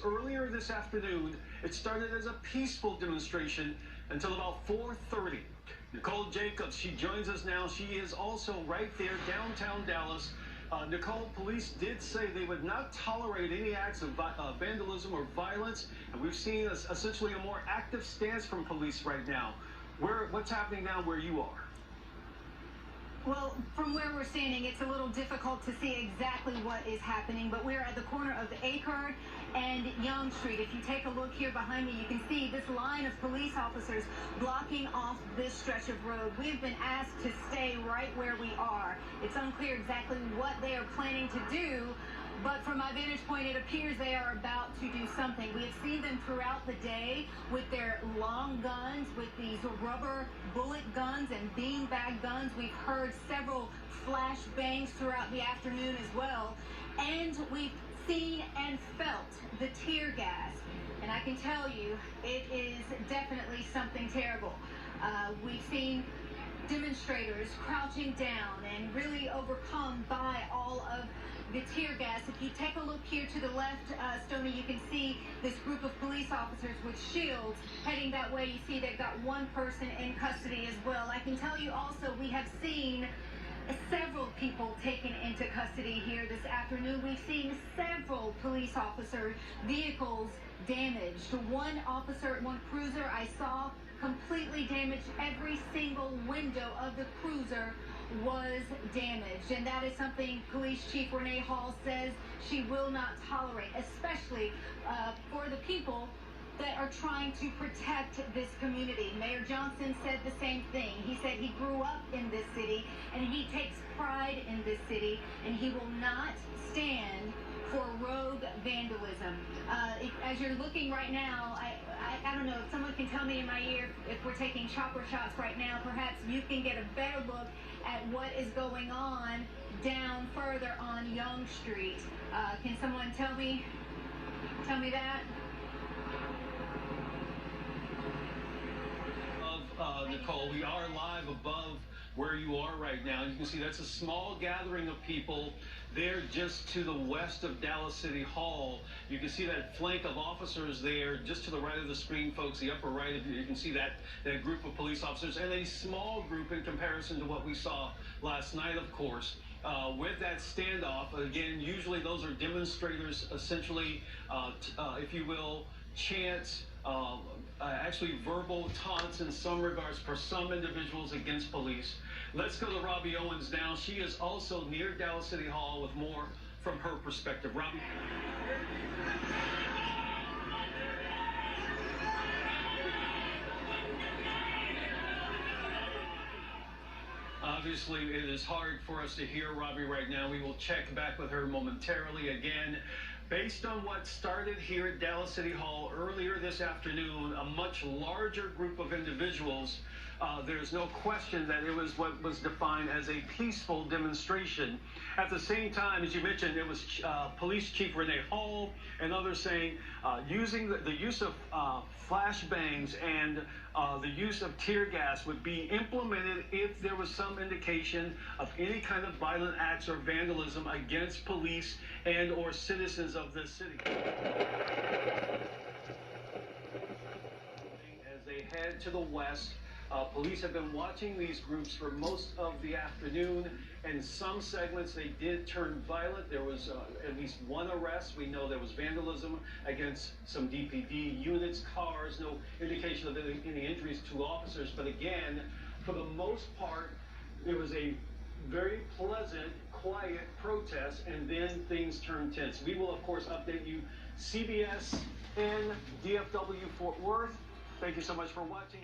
Earlier this afternoon, it started as a peaceful demonstration until about 4:30. Nicole Jacobs, she joins us now. She is also right there, downtown Dallas. Nicole, police did say they would not tolerate any acts of vandalism or violence, and we've seen essentially a more active stance from police right now. What's happening now where you are? Well, from where we're standing, it's a little difficult to see exactly what is happening, but we're at the corner of the Acard and Young Street. If you take a look here behind me, you can see this line of police officers blocking off this stretch of road. We've been asked to stay right where we are. It's unclear exactly what they are planning to do, but from my vantage point, it appears they are about to do something. We have seen them throughout the day with their long guns, with these rubber bullet guns and beanbag guns. We've heard several flash bangs throughout the afternoon as well. And we've seen and felt the tear gas. And I can tell you, it is definitely something terrible. We've seen demonstrators crouching down and really overcome by all of the tear gas. If you take a look here to the left, Stoney, you can see this group of police officers with shields heading that way. You see they've got one person in custody as well. I can tell you also we have seen several people taken into custody here this afternoon. We've seen several police officer vehicles damaged. One cruiser I saw completely damaged. Every single window of the cruiser was damaged, and that is something Police Chief Renee Hall says she will not tolerate, especially for the people that are trying to protect this community. Mayor Johnson said the same thing. He said he grew up in this city and he takes pride in this city, and he will not stand for rogue vandalism. As you're looking right now, I don't know if someone can tell me in my ear if we're taking chopper shots right now. Perhaps you can get a better look at what is going on down further on Young Street. Can someone tell me that? Nicole, we are live above where you are right now. You can see that's a small gathering of people there just to the west of Dallas City Hall. You can see that flank of officers there just to the right of the screen, folks, the upper right of you. You can see that group of police officers, and a small group in comparison to what we saw last night, of course. With that standoff, again, usually those are demonstrators, essentially, if you will, chants, actually verbal taunts in some regards for some individuals against police. Let's go to Robbie Owens now. She is also near Dallas City Hall with more from her perspective. Robbie. Obviously, it is hard for us to hear Robbie right now. We will check back with her momentarily. Again, based on what started here at Dallas City Hall earlier this afternoon, a much larger group of individuals, there's no question that it was what was defined as a peaceful demonstration. At the same time, as you mentioned, it was Police Chief Renee Hall and others saying using the use of flashbangs and the use of tear gas would be implemented if there was some indication of any kind of violent acts or vandalism against police and or citizens of this city. As they head to the west, police have been watching these groups for most of the afternoon. In some segments, they did turn violent. There was at least one arrest. We know there was vandalism against some DPD units, cars, no indication of any injuries to officers. But again, for the most part, it was a very pleasant, quiet protest, and then things turned tense. We will, of course, update you. CBS and DFW Fort Worth. Thank you so much for watching.